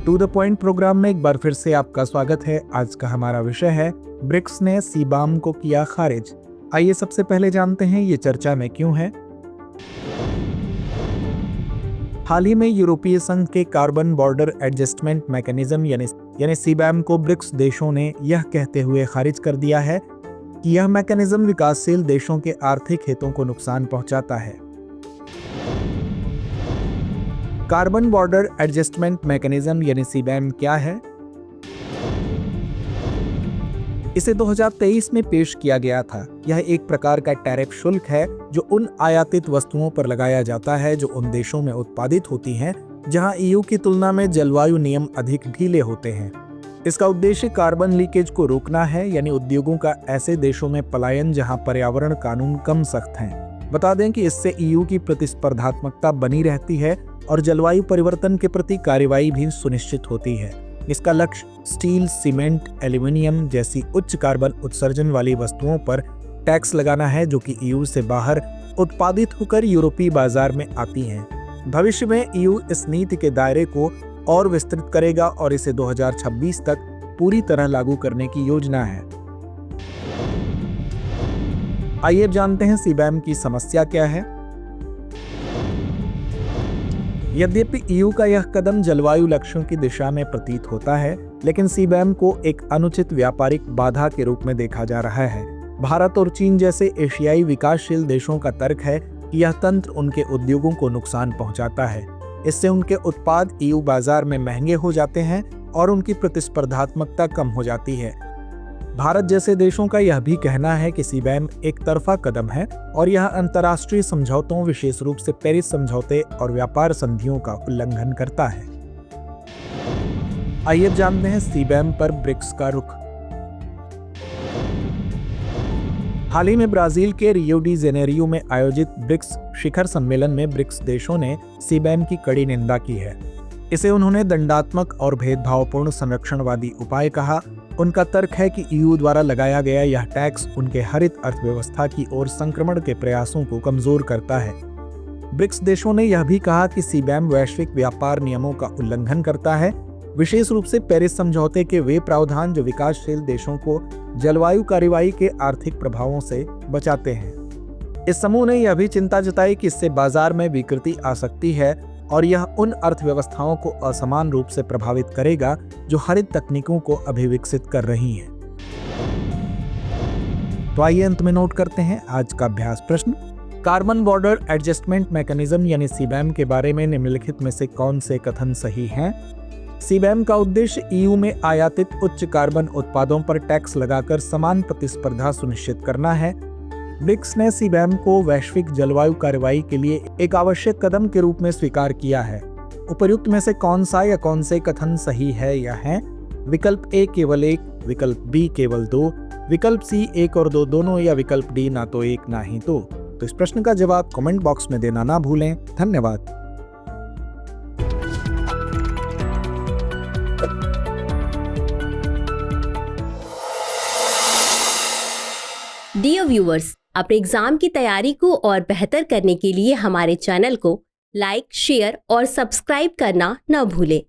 To the point programme में एक बार फिर से आपका स्वागत है। आज का हमारा विषय है ब्रिक्स ने सीबाम को किया खारिज। आइए सबसे पहले जानते हैं ये चर्चा में क्यों है। हाल ही में यूरोपीय संघ के कार्बन बॉर्डर एडजस्टमेंट मैकेनिज्म यानी सीबैम को ब्रिक्स देशों ने यह कहते हुए खारिज कर दिया है कि यह मैकेनिज्म विकासशील देशों के आर्थिक हितों को नुकसान पहुंचाता है। कार्बन बॉर्डर एडजस्टमेंट मैकेनिज्म यानी सीबैम क्या है? इसे 2023 में पेश किया गया था। यह एक प्रकार का टैरिफ शुल्क है जो उन आयातित वस्तुओं पर लगाया जाता है जो उन देशों में उत्पादित होती हैं जहां ईयू की तुलना में जलवायु नियम अधिक ढीले होते हैं। इसका उद्देश्य कार्बन लीकेज को रोकना है, यानी उद्योगों का ऐसे देशों में पलायन जहां पर्यावरण कानून कम सख्त हैं। बता दें कि इससे ईयू की प्रतिस्पर्धात्मकता बनी रहती है और जलवायु परिवर्तन के प्रति कार्रवाई भी सुनिश्चित होती है। इसका लक्ष्य स्टील, सीमेंट, एल्यूमीनियम जैसी उच्च कार्बन उत्सर्जन वाली वस्तुओं पर टैक्स लगाना है जो कि ईयू से बाहर उत्पादित होकर यूरोपीय बाजार में आती हैं। भविष्य में ईयू इस नीति के दायरे को और विस्तृत करेगा और इसे 2026 तक पूरी तरह लागू करने की योजना है। आइए जानते हैं सीबैम की समस्या क्या है। यद्यपि ईयू का यह कदम जलवायु लक्ष्यों की दिशा में प्रतीत होता है, लेकिन सीबैम को एक अनुचित व्यापारिक बाधा के रूप में देखा जा रहा है। भारत और चीन जैसे एशियाई विकासशील देशों का तर्क है कि यह तंत्र उनके उद्योगों को नुकसान पहुंचाता है। इससे उनके उत्पाद ईयू बाजार में महंगे हो जाते हैं और उनकी प्रतिस्पर्धात्मकता कम हो जाती है। भारत जैसे देशों का यह भी कहना है कि सीबैम एक तरफा कदम है और यह अंतर्राष्ट्रीय समझौतों, विशेष रूप से पेरिस समझौते और व्यापार संधियों का उल्लंघन करता है। आइए जानते हैं सीबैम पर ब्रिक्स का रुख। हाल ही में ब्राजील के रियो डी जेनेरियो में आयोजित ब्रिक्स शिखर सम्मेलन में ब्रिक्स देशों ने सीबैम की कड़ी निंदा की है। इसे उन्होंने दंडात्मक और भेदभावपूर्ण संरक्षणवादी उपाय कहा। उनका तर्क है कि ईयू द्वारा लगाया गया यह टैक्स उनके हरित अर्थव्यवस्था की ओर संक्रमण के प्रयासों को कमजोर करता है। ब्रिक्स देशों ने यह भी कहा कि सीबैम वैश्विक व्यापार नियमों का उल्लंघन करता है, विशेष रूप से पेरिस समझौते के वे प्रावधान जो विकासशील देशों को जलवायु कार्रवाई के आर्थिक प्रभावों से बचाते हैं। इस समूह ने यह भी चिंता जताई कि इससे बाजार में विकृति आ सकती है और यह उन अर्थव्यवस्थाओं को असमान रूप से प्रभावित करेगा जो हरित तकनीकों को अभी विकसित कर रही हैं। तो आइए अंत में नोट करते हैं आज का अभ्यास प्रश्न। कार्बन बॉर्डर एडजस्टमेंट मैकेनिज्म यानी सीबैम के बारे में निम्नलिखित में से कौन से कथन सही हैं? सीबैम का उद्देश्य ईयू में आयातित उच्च कार्बन उत्पादों पर टैक्स लगाकर समान प्रतिस्पर्धा सुनिश्चित करना है। ब्रिक्स ने सीबैम को वैश्विक जलवायु कार्रवाई के लिए एक आवश्यक कदम के रूप में स्वीकार किया है। उपर्युक्त में से कौन सा या कौन से कथन सही है या है? विकल्प ए केवल 1, विकल्प बी केवल 2, विकल्प सी 1 और 2 दोनों, या विकल्प डी ना तो 1 ना ही 2। तो इस प्रश्न का जवाब कमेंट बॉक्स में देना ना भूलें। धन्यवाद। डियर व्यूअर्स, अपने एग्जाम की तैयारी को और बेहतर करने के लिए हमारे चैनल को लाइक, शेयर और सब्सक्राइब करना न भूलें।